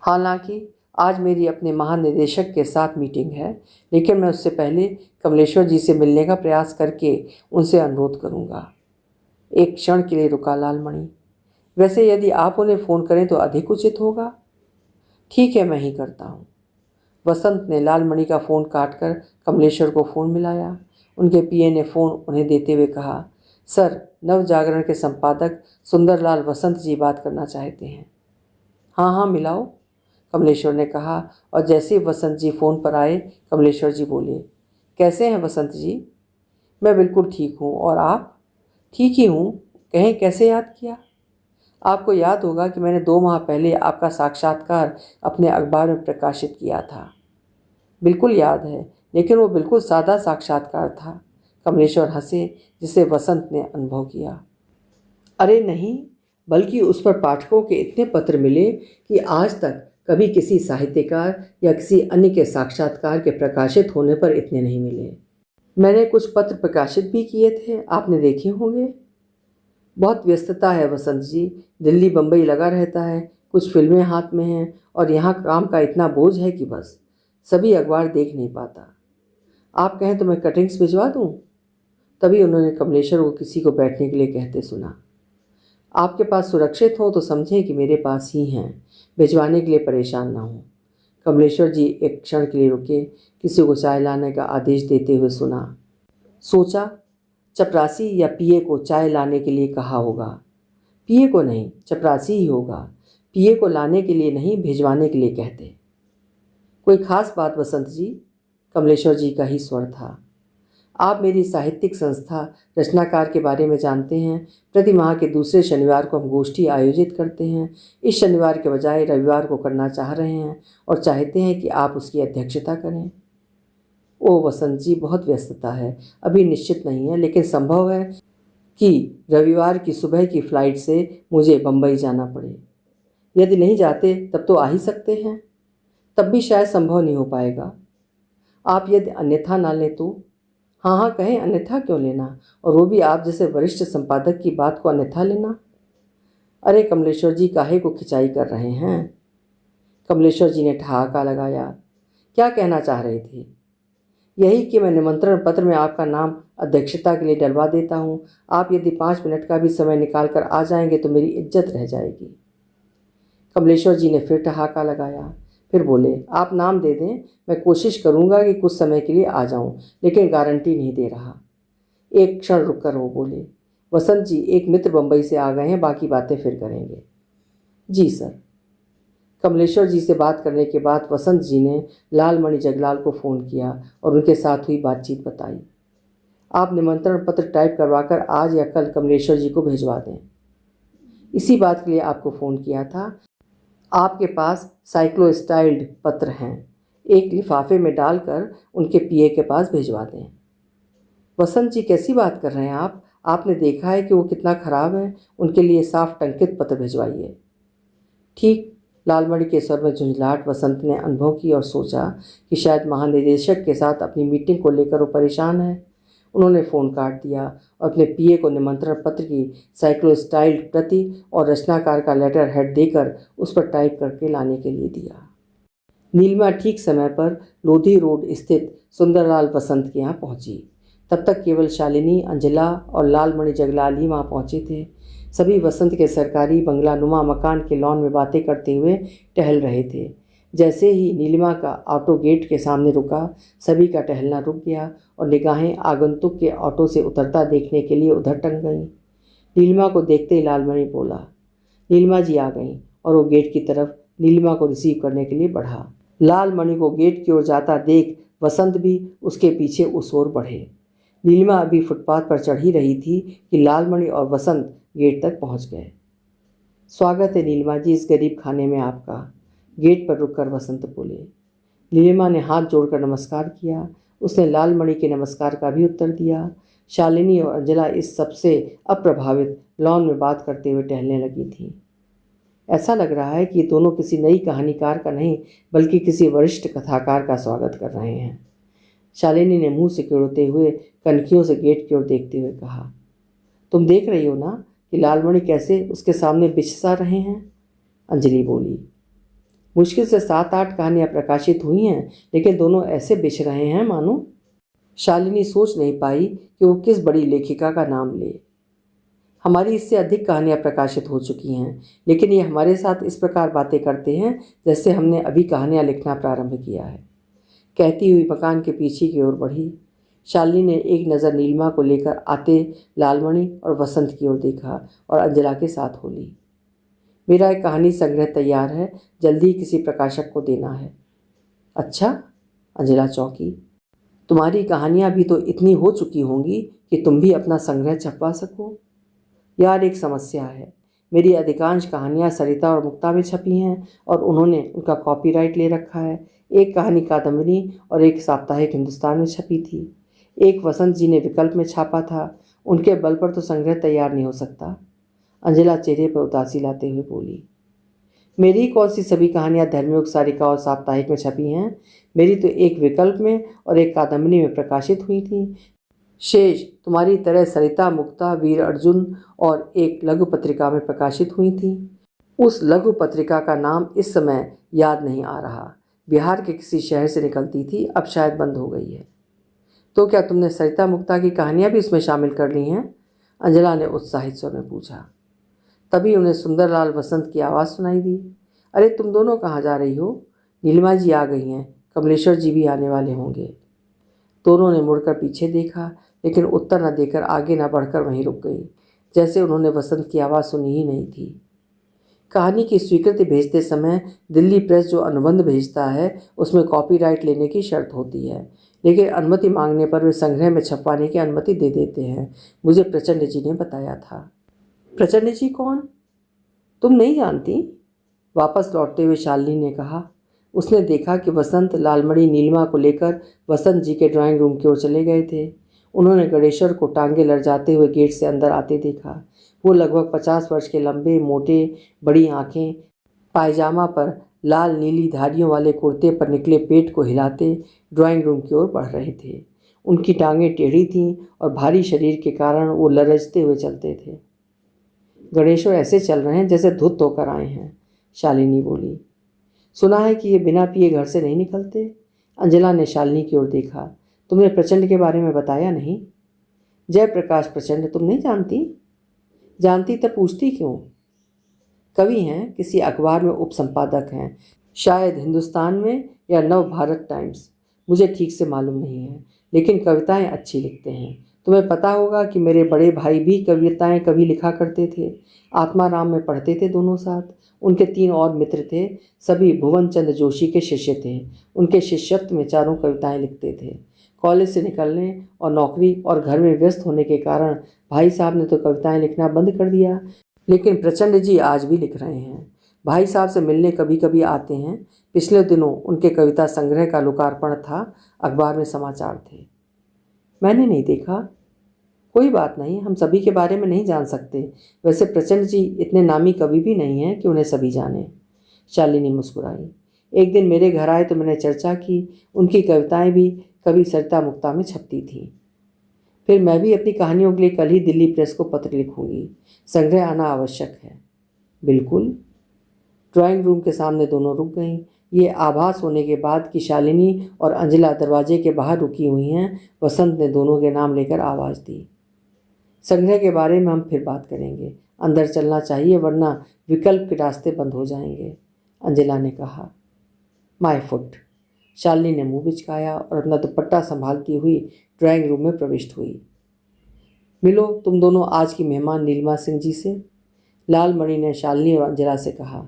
हालांकि आज मेरी अपने महानिदेशक के साथ मीटिंग है, लेकिन मैं उससे पहले कमलेश्वर जी से मिलने का प्रयास करके उनसे अनुरोध करूँगा। एक क्षण के लिए रुका लालमणि। वैसे यदि आप उन्हें फ़ोन करें तो अधिक उचित होगा। ठीक है, मैं ही करता हूँ। वसंत ने लालमणि का फ़ोन काटकर कमलेश्वर को फ़ोन मिलाया। उनके पीए ने फ़ोन उन्हें देते हुए कहा, सर, नव जागरण के संपादक सुंदरलाल वसंत जी बात करना चाहते हैं। हाँ हाँ, मिलाओ, कमलेश्वर ने कहा, और जैसे ही वसंत जी फ़ोन पर आए कमलेश्वर जी बोले, कैसे हैं वसंत जी? मैं बिल्कुल ठीक हूँ, और आप? ठीक ही हूँ। कहें कैसे याद किया? आपको याद होगा कि मैंने 2 माह पहले आपका साक्षात्कार अपने अखबार में प्रकाशित किया था। बिल्कुल याद है, लेकिन वो बिल्कुल सादा साक्षात्कार था। कमलेश्वर हंसे, जिसे वसंत ने अनुभव किया। अरे नहीं, बल्कि उस पर पाठकों के इतने पत्र मिले कि आज तक कभी किसी साहित्यकार या किसी अन्य के साक्षात्कार के प्रकाशित होने पर इतने नहीं मिले। मैंने कुछ पत्र प्रकाशित भी किए थे, आपने देखे होंगे। बहुत व्यस्तता है वसंत जी, दिल्ली बम्बई लगा रहता है, कुछ फिल्में हाथ में हैं और यहाँ काम का इतना बोझ है कि बस सभी अखबार देख नहीं पाता। आप कहें तो मैं कटिंग्स भिजवा दूँ? तभी उन्होंने कमलेश्वर को किसी को बैठने के लिए कहते सुना। आपके पास सुरक्षित हो तो समझें कि मेरे पास ही हैं, भिजवाने के लिए परेशान ना हो। कमलेश्वर जी एक क्षण के लिए रुके, किसी को चाय लाने का आदेश देते हुए सुना। सोचा, चपरासी या पीए को चाय लाने के लिए कहा होगा। पीए को नहीं, चपरासी ही होगा। पीए को लाने के लिए नहीं, भिजवाने के लिए कहते। कोई खास बात वसंत जी? कमलेश्वर जी का ही स्वर था। आप मेरी साहित्यिक संस्था रचनाकार के बारे में जानते हैं। प्रति माह के दूसरे शनिवार को हम गोष्ठी आयोजित करते हैं। इस शनिवार के बजाय रविवार को करना चाह रहे हैं और चाहते हैं कि आप उसकी अध्यक्षता करें। ओ वसंत जी, बहुत व्यस्तता है, अभी निश्चित नहीं है, लेकिन संभव है कि रविवार की सुबह की फ़्लाइट से मुझे बम्बई जाना पड़े। यदि नहीं जाते तब तो आ ही सकते हैं, तब भी शायद संभव नहीं हो पाएगा। आप यदि अन्यथा ना लें तो? हाँ हाँ कहें, अन्यथा क्यों लेना, और वो भी आप जैसे वरिष्ठ संपादक की बात को अन्यथा लेना। अरे कमलेश्वर जी, काहे को खिंचाई कर रहे हैं? कमलेश्वर जी ने ठहाका लगाया। क्या कहना चाह रहे थे? यही कि मैं निमंत्रण पत्र में आपका नाम अध्यक्षता के लिए डलवा देता हूँ। आप यदि 5 मिनट का भी समय निकाल कर आ जाएंगे तो मेरी इज्जत रह जाएगी। कमलेश्वर जी ने फिर ठहाका लगाया। फिर बोले, आप नाम दे दें, मैं कोशिश करूँगा कि कुछ समय के लिए आ जाऊँ, लेकिन गारंटी नहीं दे रहा। एक क्षण रुककर वो बोले, वसंत जी, एक मित्र बम्बई से आ गए हैं, बाकी बातें फिर करेंगे। जी सर। कमलेश्वर जी से बात करने के बाद वसंत जी ने लालमणि जगलाल को फ़ोन किया और उनके साथ हुई बातचीत बताई। आप निमंत्रण पत्र टाइप करवाकर आज या कल कमलेश्वर जी को भिजवा दें। इसी बात के लिए आपको फ़ोन किया था। आपके पास साइक्लोस्टाइल्ड पत्र हैं, एक लिफाफे में डालकर उनके पीए के पास भिजवा दें। वसंत जी, कैसी बात कर रहे हैं आप? आपने देखा है कि वो कितना ख़राब है, उनके लिए साफ टंकित पत्र भिजवाइए। ठीक। लालमणि के स्वर में झुंझलाहट वसंत ने अनुभव की और सोचा कि शायद महानिदेशक के साथ अपनी मीटिंग को लेकर वो परेशान है। उन्होंने फ़ोन काट दिया और अपने पीए को निमंत्रण पत्र की साइक्लोस्टाइल्ड प्रति और रचनाकार का लेटर हेड देकर उस पर टाइप करके लाने के लिए दिया। नीलिमा ठीक समय पर लोधी रोड स्थित सुंदरलाल वसंत के यहाँ पहुंची। तब तक केवल शालिनी, अंजला और लालमणि जगलाल ही वहाँ पहुँचे थे। सभी वसंत के सरकारी बंगला नुमा मकान के लॉन में बातें करते हुए टहल रहे थे। जैसे ही नीलिमा का ऑटो गेट के सामने रुका, सभी का टहलना रुक गया और निगाहें आगंतुक के ऑटो से उतरता देखने के लिए उधर टंग गईं। नीलिमा को देखते ही लालमणि बोला, नीलिमा जी आ गईं, और वो गेट की तरफ नीलिमा को रिसीव करने के लिए बढ़ा। लालमणि को गेट की ओर जाता देख वसंत भी उसके पीछे उस ओर बढ़े। नीलिमा अभी फुटपाथ पर चढ़ ही रही थी कि लालमणि और वसंत गेट तक पहुंच गए। स्वागत है नीलिमा जी इस गरीब खाने में आपका, गेट पर रुककर वसंत बोले। नीलिमा ने हाथ जोड़कर नमस्कार किया। उसने लालमणि के नमस्कार का भी उत्तर दिया। शालिनी और अंजला इस सबसे अप्रभावित लॉन में बात करते हुए टहलने लगी थीं। ऐसा लग रहा है कि ये दोनों किसी नई कहानीकार का नहीं बल्कि किसी वरिष्ठ कथाकार का स्वागत कर रहे हैं। शालिनी ने मुंह सिकुड़ते हुए कनखियों से गेट की ओर देखते हुए कहा, तुम देख रही हो ना कि लालमणि कैसे उसके सामने बिछसा रहे हैं। अंजलि बोली, मुश्किल से 7-8 कहानियाँ प्रकाशित हुई हैं, लेकिन दोनों ऐसे बिछ रहे हैं मानो। शालिनी सोच नहीं पाई कि वो किस बड़ी लेखिका का नाम ले। हमारी इससे अधिक कहानियाँ प्रकाशित हो चुकी हैं, लेकिन ये हमारे साथ इस प्रकार बातें करते हैं जैसे हमने अभी कहानियाँ लिखना प्रारंभ किया है। कहती हुई मकान के पीछे की ओर बढ़ी। शालिनी ने एक नज़र नीलिमा को लेकर आते लालमणि और वसंत की ओर देखा और अंजला के साथ हो ली। मेरा एक कहानी संग्रह तैयार है, जल्दी ही किसी प्रकाशक को देना है। अच्छा? अंजला चौंकी। तुम्हारी कहानियाँ भी तो इतनी हो चुकी होंगी कि तुम भी अपना संग्रह छपवा सको। यार, एक समस्या है। मेरी अधिकांश कहानियाँ सरिता और मुक्ता में छपी हैं और उन्होंने उनका कॉपीराइट ले रखा है। एक कहानी कादम्बरी और एक साप्ताहिक हिंदुस्तान में छपी थी। एक वसंत जी ने विकल्प में छापा था। उनके बल पर तो संग्रह तैयार नहीं हो सकता। अंजला चेहरे पर उदासी लाते हुए बोली, मेरी कौन सी सभी कहानियाँ धर्मयुग, सारिका और साप्ताहिक में छपी हैं? मेरी तो एक विकल्प में और एक कादम्बरी में प्रकाशित हुई थी। शेष तुम्हारी तरह सरिता, मुक्ता, वीर अर्जुन और एक लघु पत्रिका में प्रकाशित हुई थी। उस लघु पत्रिका का नाम इस समय याद नहीं आ रहा। बिहार के किसी शहर से निकलती थी, अब शायद बंद हो गई है। तो क्या तुमने सरिता मुक्ता की कहानियाँ भी इसमें शामिल कर ली हैं? अंजला ने उत्साहित स्वर में पूछा। तभी उन्हें सुंदरलाल वसंत की आवाज़ सुनाई दी। अरे, तुम दोनों कहाँ जा रही हो? नीलिमा जी आ गई हैं, कमलेश्वर जी भी आने वाले होंगे। दोनों ने मुड़कर पीछे देखा, लेकिन उत्तर न देकर आगे न बढ़कर वहीं रुक गई, जैसे उन्होंने वसंत की आवाज़ सुनी ही नहीं थी। कहानी की स्वीकृति भेजते समय दिल्ली प्रेस जो अनुबंध भेजता है उसमें कॉपीराइट लेने की शर्त होती है, लेकिन अनुमति मांगने पर वे संग्रह में छपवाने की अनुमति दे देते हैं। मुझे प्रचंड जी ने बताया था। प्रचंड जी कौन? तुम नहीं जानती? वापस लौटते हुए शालिनी ने कहा। उसने देखा कि वसंत लालमणि नीलिमा को लेकर वसंत जी के ड्राइंग रूम की ओर चले गए थे। उन्होंने गणेश्वर को टांगे लड़जाते हुए गेट से अंदर आते देखा। वो लगभग 50 वर्ष के, लंबे, मोटे, बड़ी आंखें, पायजामा पर लाल नीली धारियों वाले कुर्ते पर निकले पेट को हिलाते ड्राइंग रूम की ओर बढ़ रहे थे। उनकी टांगें टेढ़ी थीं और भारी शरीर के कारण वो लरजते हुए चलते थे। गणेश्वर ऐसे चल रहे हैं जैसे धुत होकर आए हैं, शालिनी बोली। सुना है कि ये बिना पिए घर से नहीं निकलते। अंजला ने शालिनी की ओर देखा। तुमने प्रचंड के बारे में बताया नहीं? जयप्रकाश प्रचंड तुम नहीं जानती? जानती तब पूछती क्यों? कवि हैं, किसी अखबार में उप संपादक हैं, शायद हिंदुस्तान में या नव भारत टाइम्स, मुझे ठीक से मालूम नहीं है, लेकिन कविताएं अच्छी लिखते हैं। तुम्हें पता होगा कि मेरे बड़े भाई भी कविताएं कभी लिखा करते थे। आत्माराम में पढ़ते थे दोनों साथ। उनके 3 और मित्र थे, सभी भुवन चंद्र जोशी के शिष्य थे। उनके शिष्यत्व में चारों कविताएं लिखते थे। कॉलेज से निकलने और नौकरी और घर में व्यस्त होने के कारण भाई साहब ने तो कविताएं लिखना बंद कर दिया, लेकिन प्रचंड जी आज भी लिख रहे हैं। भाई साहब से मिलने कभी कभी आते हैं। पिछले दिनों उनके कविता संग्रह का लोकार्पण था, अखबार में समाचार थे। मैंने नहीं देखा। कोई बात नहीं, हम सभी के बारे में नहीं जान सकते। वैसे प्रचंड जी इतने नामी कवि भी नहीं हैं कि उन्हें सभी जाने। शालिनी मुस्कुराई। एक दिन मेरे घर आए तो मैंने चर्चा की। उनकी कविताएं भी कभी सरिता मुक्ता में छपती थी। फिर मैं भी अपनी कहानियों के लिए कल ही दिल्ली प्रेस को पत्र लिखूंगी। संग्रह आना आवश्यक है। बिल्कुल। ड्राइंग रूम के सामने दोनों रुक गईं। ये आभास होने के बाद कि शालिनी और अंजला दरवाजे के बाहर रुकी हुई हैं, वसंत ने दोनों के नाम लेकर आवाज़ दी। संग्रह के बारे में हम फिर बात करेंगे। अंदर चलना चाहिए, वरना विकल्प के रास्ते बंद हो जाएंगे, अंजला ने कहा। My foot. शालिनी ने मुंह बिचकाया और अपना दुपट्टा संभालती हुई ड्राइंग रूम में प्रविष्ट हुई। मिलो तुम दोनों आज की मेहमान नीलिमा सिंह जी से, लालमणि ने शालिनी और अंजला से कहा।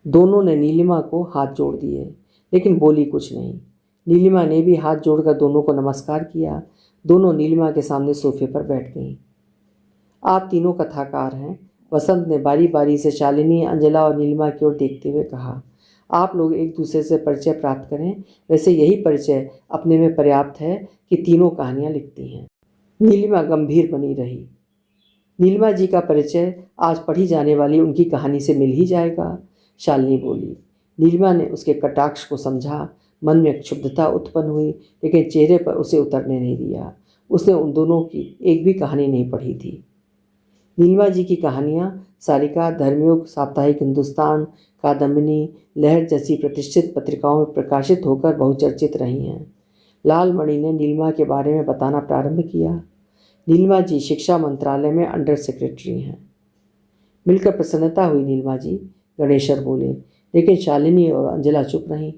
दोनों ने नीलिमा को हाथ जोड़ दिए, लेकिन बोली कुछ नहीं। नीलिमा ने भी हाथ जोड़कर दोनों को नमस्कार किया। दोनों नीलिमा के सामने सोफे पर बैठ गईं। आप तीनों कथाकार हैं, वसंत ने बारी बारी से शालिनी, अंजला और नीलिमा की ओर देखते हुए कहा। आप लोग एक दूसरे से परिचय प्राप्त करें। वैसे यही परिचय अपने में पर्याप्त है कि तीनों कहानियाँ लिखती हैं। नीलिमा गंभीर बनी रही। नीलिमा जी का परिचय आज पढ़ी जाने वाली उनकी कहानी से मिल ही जाएगा, शालिनी बोली। नीलिमा ने उसके कटाक्ष को समझा। मन में क्षुब्धता उत्पन्न हुई, लेकिन चेहरे पर उसे उतरने नहीं दिया। उसने उन दोनों की एक भी कहानी नहीं पढ़ी थी। नीलिमा जी की कहानियाँ सारिका, धर्मयुग, साप्ताहिक हिंदुस्तान, कादम्बिनी, लहर जैसी प्रतिष्ठित पत्रिकाओं में प्रकाशित होकर बहुचर्चित रही हैं। लालमणि ने नीलिमा के बारे में बताना प्रारंभ किया। नीलिमा जी शिक्षा मंत्रालय में अंडर सेक्रेटरी हैं। मिलकर प्रसन्नता हुई नीलिमा जी, गणेश्वर बोले, लेकिन शालिनी और अंजला चुप रहीं।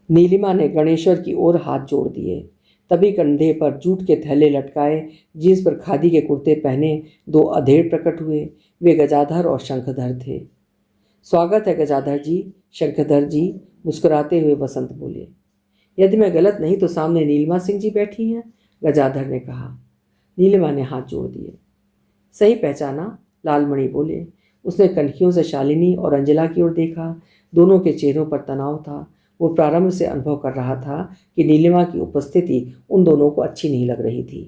नीलिमा ने गणेश्वर की ओर हाथ जोड़ दिए। तभी कंधे पर जूट के थैले लटकाए, जींस पर खादी के कुर्ते पहने 2 अधेड़ प्रकट हुए। वे गजाधर और शंखधर थे। स्वागत है गजाधर जी, शंखधर जी, मुस्कुराते हुए वसंत बोले। यदि मैं गलत नहीं तो सामने नीलिमा सिंह जी बैठी हैं, गजाधर ने कहा। नीलिमा ने हाथ जोड़ दिए। सही पहचाना, लालमणि बोले। उसने कनखियों से शालिनी और अंजला की ओर देखा। दोनों के चेहरों पर तनाव था। वो प्रारंभ से अनुभव कर रहा था कि नीलिमा की उपस्थिति उन दोनों को अच्छी नहीं लग रही थी।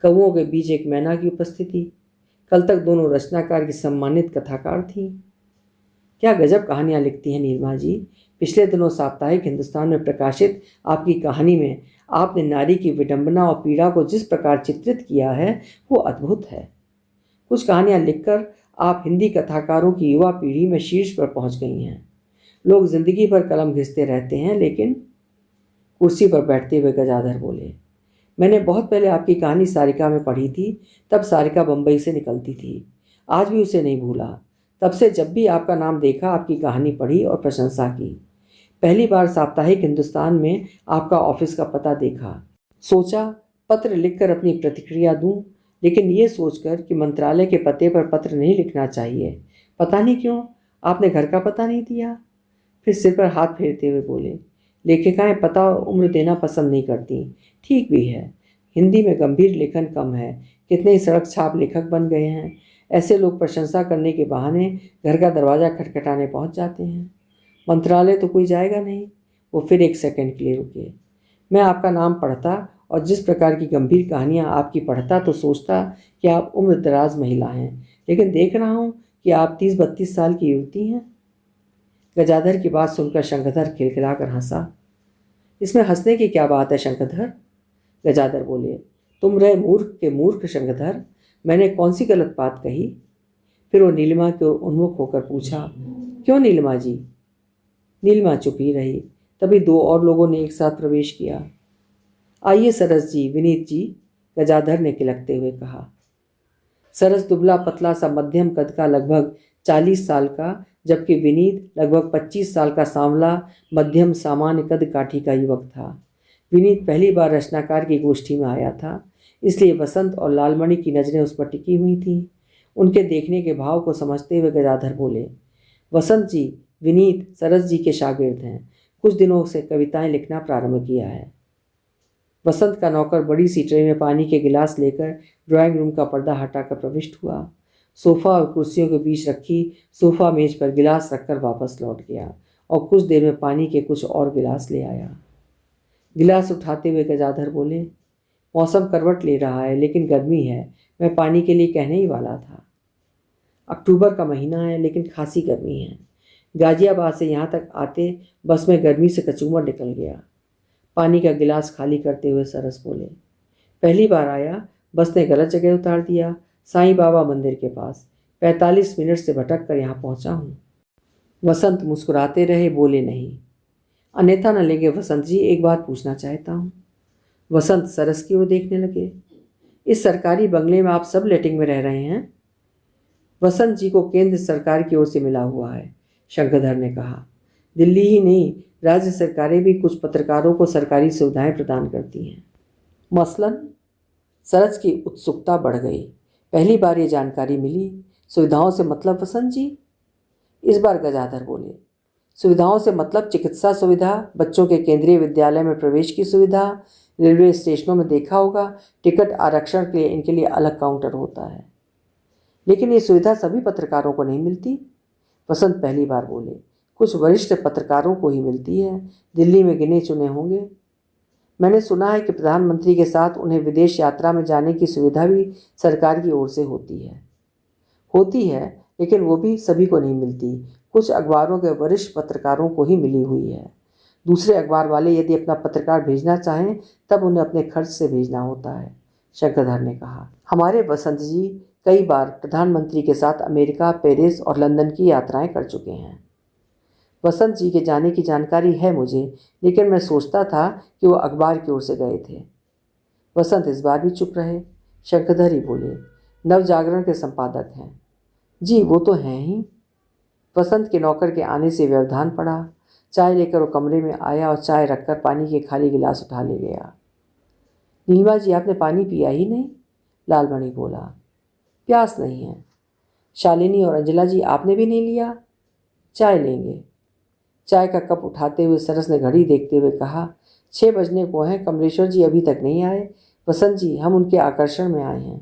कौओं के बीच एक मैना की उपस्थिति। कल तक दोनों रचनाकार की सम्मानित कथाकार थीं। क्या गजब कहानियाँ लिखती हैं नीलिमा जी। पिछले दिनों साप्ताहिक हिंदुस्तान में प्रकाशित आपकी कहानी में आपने नारी की विडंबना और पीड़ा को जिस प्रकार चित्रित किया है, वो अद्भुत है। कुछ कहानियाँ लिखकर आप हिंदी कथाकारों की युवा पीढ़ी में शीर्ष पर पहुँच गई हैं। लोग जिंदगी भर कलम घिसते रहते हैं, लेकिन कुर्सी पर बैठते हुए गजाधर बोले। मैंने बहुत पहले आपकी कहानी सारिका में पढ़ी थी। तब सारिका बम्बई से निकलती थी। आज भी उसे नहीं भूला। तब से जब भी आपका नाम देखा, आपकी कहानी पढ़ी और प्रशंसा की। पहली बार साप्ताहिक हिंदुस्तान में आपका ऑफिस का पता देखा। सोचा पत्र लिखकर अपनी प्रतिक्रिया दूं, लेकिन ये सोचकर कि मंत्रालय के पते पर पत्र नहीं लिखना चाहिए। पता नहीं क्यों आपने घर का पता नहीं दिया। फिर सिर पर हाथ फेरते हुए बोले, लेखिकाएं पता और उम्र देना पसंद नहीं करती। ठीक भी है, हिंदी में गंभीर लेखन कम है। कितने ही सड़क छाप लेखक बन गए हैं। ऐसे लोग प्रशंसा करने के बहाने घर का दरवाज़ा खटखटाने पहुंच जाते हैं। मंत्रालय तो कोई जाएगा नहीं। वो फिर एक सेकंड के लिए रुके। मैं आपका नाम पढ़ता और जिस प्रकार की गंभीर कहानियाँ आपकी पढ़ता तो सोचता कि आप उम्र दराज महिला हैं, लेकिन देख रहा हूँ कि आप 30-32 साल की युवती हैं। गजाधर की बात सुनकर शंखधर खिलखिलाकर हंसा। इसमें हंसने की क्या बात है शंखधर? गजाधर बोले। तुम रहे मूर्ख के मूर्ख शंखधर, मैंने कौन सी गलत बात कही? फिर वो नीलिमा की ओर उन्मुख होकर पूछा, क्यों नीलिमा जी? नीलिमा चुप ही रही। तभी 2 और लोगों ने एक साथ प्रवेश किया। आइए सरस जी, विनीत जी, गजाधर ने किलकते हुए कहा। सरस दुबला पतला सा मध्यम कद का, लगभग 40 साल का, जबकि विनीत लगभग 25 साल का सांवला मध्यम सामान्य कद काठी का युवक था। विनीत पहली बार रचनाकार की गोष्ठी में आया था, इसलिए वसंत और लालमणि की नज़रें उस पर टिकी हुई थीं। उनके देखने के भाव को समझते हुए गजाधर बोले, वसंत जी, विनीत सरस जी के शागिर्द हैं। कुछ दिनों से कविताएं लिखना प्रारंभ किया है। वसंत का नौकर बड़ी सी ट्रे में पानी के गिलास लेकर ड्राइंग रूम का पर्दा हटाकर प्रविष्ट हुआ। सोफा और कुर्सियों के बीच रखी सोफा मेज पर गिलास रखकर वापस लौट गया और कुछ देर में पानी के कुछ और गिलास ले आया। गिलास उठाते हुए गजाधर बोले, मौसम करवट ले रहा है, लेकिन गर्मी है। मैं पानी के लिए कहने ही वाला था। अक्टूबर का महीना है, लेकिन खासी गर्मी है। गाजियाबाद से यहाँ तक आते बस में गर्मी से कचूमर निकल गया। पानी का गिलास खाली करते हुए सरस बोले, पहली बार आया, बस ने गलत जगह उतार दिया, साईं बाबा मंदिर के पास। 45 मिनट से भटक कर यहाँ पहुँचा हूँ। वसंत मुस्कुराते रहे, बोले नहीं। अन्यथा न लेंगे वसंत जी, एक बात पूछना चाहता हूँ। वसंत सरस की ओर देखने लगे। इस सरकारी बंगले में आप सब लेटिंग में रह रहे हैं? वसंत जी को केंद्र सरकार की ओर से मिला हुआ है, शंकरधर ने कहा। दिल्ली ही नहीं, राज्य सरकारें भी कुछ पत्रकारों को सरकारी सुविधाएं प्रदान करती हैं। मसलन? सरस की उत्सुकता बढ़ गई। पहली बार ये जानकारी मिली। सुविधाओं से मतलब वसंत जी? इस बार गजाधर बोले, सुविधाओं से मतलब चिकित्सा सुविधा, बच्चों के केंद्रीय विद्यालय में प्रवेश की सुविधा। रेलवे स्टेशनों में देखा होगा, टिकट आरक्षण के लिए इनके लिए अलग काउंटर होता है। लेकिन ये सुविधा सभी पत्रकारों को नहीं मिलती। वसंत पहली बार बोले, कुछ वरिष्ठ पत्रकारों को ही मिलती है, दिल्ली में गिने चुने होंगे। मैंने सुना है कि प्रधानमंत्री के साथ उन्हें विदेश यात्रा में जाने की सुविधा भी सरकार की ओर से होती है, लेकिन वो भी सभी को नहीं मिलती। कुछ अखबारों के वरिष्ठ पत्रकारों को ही मिली हुई है। दूसरे अखबार वाले यदि अपना पत्रकार भेजना चाहें तब उन्हें अपने खर्च से भेजना होता है, शंकरधर ने कहा। हमारे वसंत जी कई बार प्रधानमंत्री के साथ अमेरिका, पेरिस और लंदन की यात्राएं कर चुके हैं। वसंत जी के जाने की जानकारी है मुझे, लेकिन मैं सोचता था कि वो अखबार की ओर से गए थे। वसंत इस बार भी चुप रहे। शंकरधर ही बोले, नवजागरण के संपादक हैं। जी वो तो हैं ही। वसंत के नौकर के आने से व्यवधान पड़ा। चाय लेकर वो कमरे में आया और चाय रखकर पानी के खाली गिलास उठा ले गया। नीलमा जी, आपने पानी पिया ही नहीं? लालमणि बोला, प्यास नहीं है। शालिनी और अंजला जी, आपने भी नहीं लिया? चाय लेंगे। चाय का कप उठाते हुए सरस ने घड़ी देखते हुए कहा, 6 बजने को हैं, कमलेश्वर जी अभी तक नहीं आए। वसंत जी, हम उनके आकर्षण में आए हैं।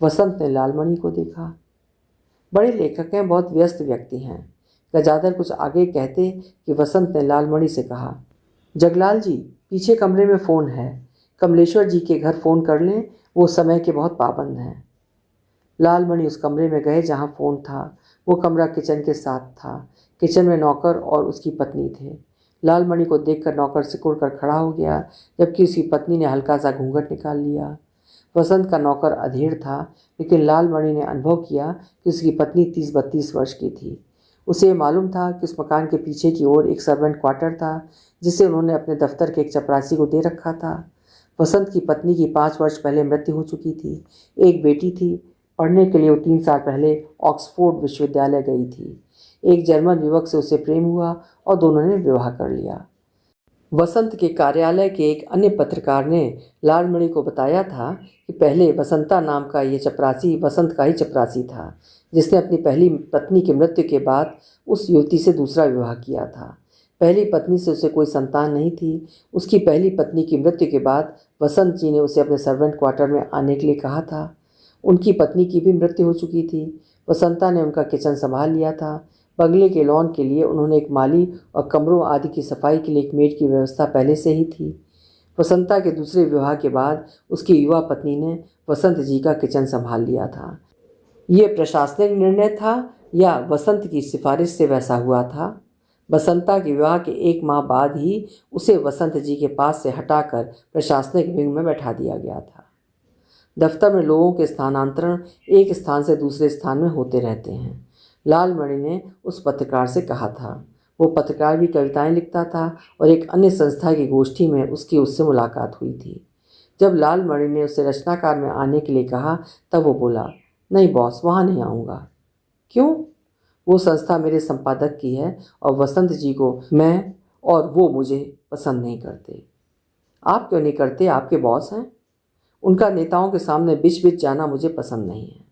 वसंत ने लालमणि को देखा। बड़े लेखक हैं, बहुत व्यस्त व्यक्ति हैं। गजाधर कुछ आगे कहते कि वसंत ने लालमणि से कहा, जगलाल जी, पीछे कमरे में फ़ोन है, कमलेश्वर जी के घर फ़ोन कर लें, वो समय के बहुत पाबंद हैं। लालमणि उस कमरे में गए जहाँ फ़ोन था। वो कमरा किचन के साथ था। किचन में नौकर और उसकी पत्नी थे। लालमणि को देखकर नौकर सिकुड़ कर खड़ा हो गया, जबकि उसकी पत्नी ने हल्का सा घूंघट निकाल लिया। वसंत का नौकर अधेड़ था, लेकिन लालमणि ने अनुभव किया कि उसकी पत्नी 30-32 वर्ष की थी। उसे मालूम था कि उस मकान के पीछे की ओर एक सर्वेंट क्वार्टर था, जिसे उन्होंने अपने दफ्तर के एक चपरासी को दे रखा था। वसंत की पत्नी की 5 वर्ष पहले मृत्यु हो चुकी थी। एक बेटी थी। पढ़ने के लिए वो 3 साल पहले ऑक्सफोर्ड विश्वविद्यालय गई थी। एक जर्मन युवक से उसे प्रेम हुआ और दोनों ने विवाह कर लिया। वसंत के कार्यालय के एक अन्य पत्रकार ने लालमणि को बताया था कि पहले वसंता नाम का ये चपरासी वसंत का ही चपरासी था, जिसने अपनी पहली पत्नी की मृत्यु के बाद उस युवती से दूसरा विवाह किया था। पहली पत्नी से उसे कोई संतान नहीं थी। उसकी पहली पत्नी की मृत्यु के बाद वसंत जी ने उसे अपने सर्वेंट क्वार्टर में आने के लिए कहा था। उनकी पत्नी की भी मृत्यु हो चुकी थी। वसंता ने उनका किचन संभाल लिया था। बंगले के लॉन के लिए उन्होंने एक माली और कमरों आदि की सफाई के लिए एक मेड की व्यवस्था पहले से ही थी। वसंता के दूसरे विवाह के बाद उसकी युवा पत्नी ने वसंत जी का किचन संभाल लिया था। ये प्रशासनिक निर्णय था या वसंत की सिफारिश से वैसा हुआ था? वसंता के विवाह के 1 माह बाद ही उसे वसंत जी के पास से हटाकर प्रशासनिक विंग में बैठा दिया गया था। दफ्तर में लोगों के स्थानांतरण एक स्थान से दूसरे स्थान में होते रहते हैं, लालमणि ने उस पत्रकार से कहा था। वो पत्रकार भी कविताएं लिखता था और एक अन्य संस्था की गोष्ठी में उसकी उससे मुलाकात हुई थी। जब लाल मणि ने उसे रचनाकार में आने के लिए कहा तब वो बोला, नहीं बॉस, वहाँ नहीं आऊँगा। क्यों? वो संस्था मेरे संपादक की है और वसंत जी को मैं और वो मुझे पसंद नहीं करते। आप क्यों नहीं करते? आपके बॉस हैं। उनका नेताओं के सामने बिच बिच जाना मुझे पसंद नहीं है।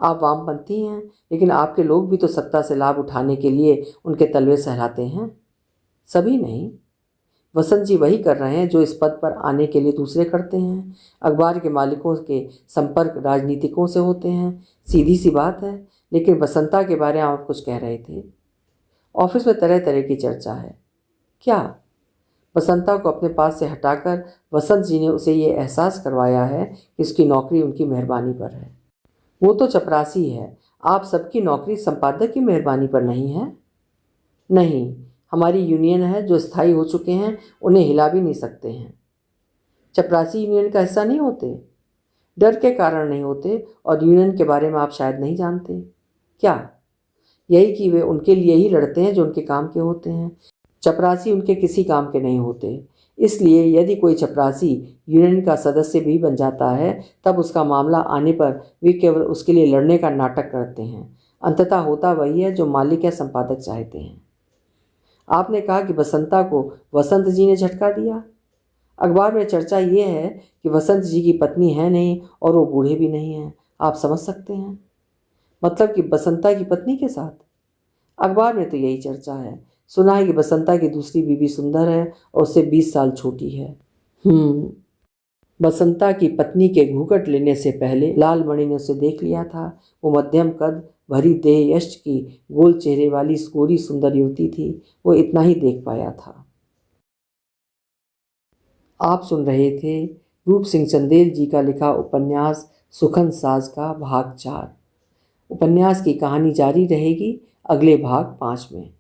आप वामपंथी हैं, लेकिन आपके लोग भी तो सत्ता से लाभ उठाने के लिए उनके तलवे सहलाते हैं। सभी नहीं। वसंत जी वही कर रहे हैं जो इस पद पर आने के लिए दूसरे करते हैं। अखबार के मालिकों के संपर्क राजनीतिकों से होते हैं, सीधी सी बात है। लेकिन बसंता के बारे में आप कुछ कह रहे थे। ऑफिस में तरह तरह की चर्चा है। क्या? बसंता को अपने पास से हटाकर वसंत जी ने उसे ये एहसास करवाया है कि उसकी नौकरी उनकी मेहरबानी पर है। वो तो चपरासी है। आप सबकी नौकरी संपादक की मेहरबानी पर नहीं है। नहीं, हमारी यूनियन है, जो स्थायी हो चुके हैं उन्हें हिला भी नहीं सकते हैं। चपरासी यूनियन का हिस्सा नहीं होते। डर के कारण नहीं होते, और यूनियन के बारे में आप शायद नहीं जानते। क्या? यही कि वे उनके लिए ही लड़ते हैं जो उनके काम के होते हैं। चपरासी उनके किसी काम के नहीं होते। इसलिए यदि कोई चपरासी यूनियन का सदस्य भी बन जाता है तब उसका मामला आने पर वे केवल उसके लिए लड़ने का नाटक करते हैं। अंततः होता वही है जो मालिक या संपादक चाहते हैं। आपने कहा कि बसंता को वसंत जी ने झटका दिया। अखबार में चर्चा ये है कि वसंत जी की पत्नी है नहीं और वो बूढ़े भी नहीं हैं। आप समझ सकते हैं। मतलब कि बसंता की पत्नी के साथ। अखबार में तो यही चर्चा है। सुना है कि बसंता की दूसरी बीवी सुंदर है और उससे 20 साल छोटी है। बसंता की पत्नी के घूंघट लेने से पहले लाल मणि ने उसे देख लिया था। वो मध्यम कद, भरी देह यष्ट की गोल चेहरे वाली गोरी सुंदर युवती थी। वो इतना ही देख पाया था। आप सुन रहे थे रूप सिंह चंदेल जी का लिखा उपन्यास सुखन साज का भाग 4। उपन्यास की कहानी जारी रहेगी अगले भाग 5 में।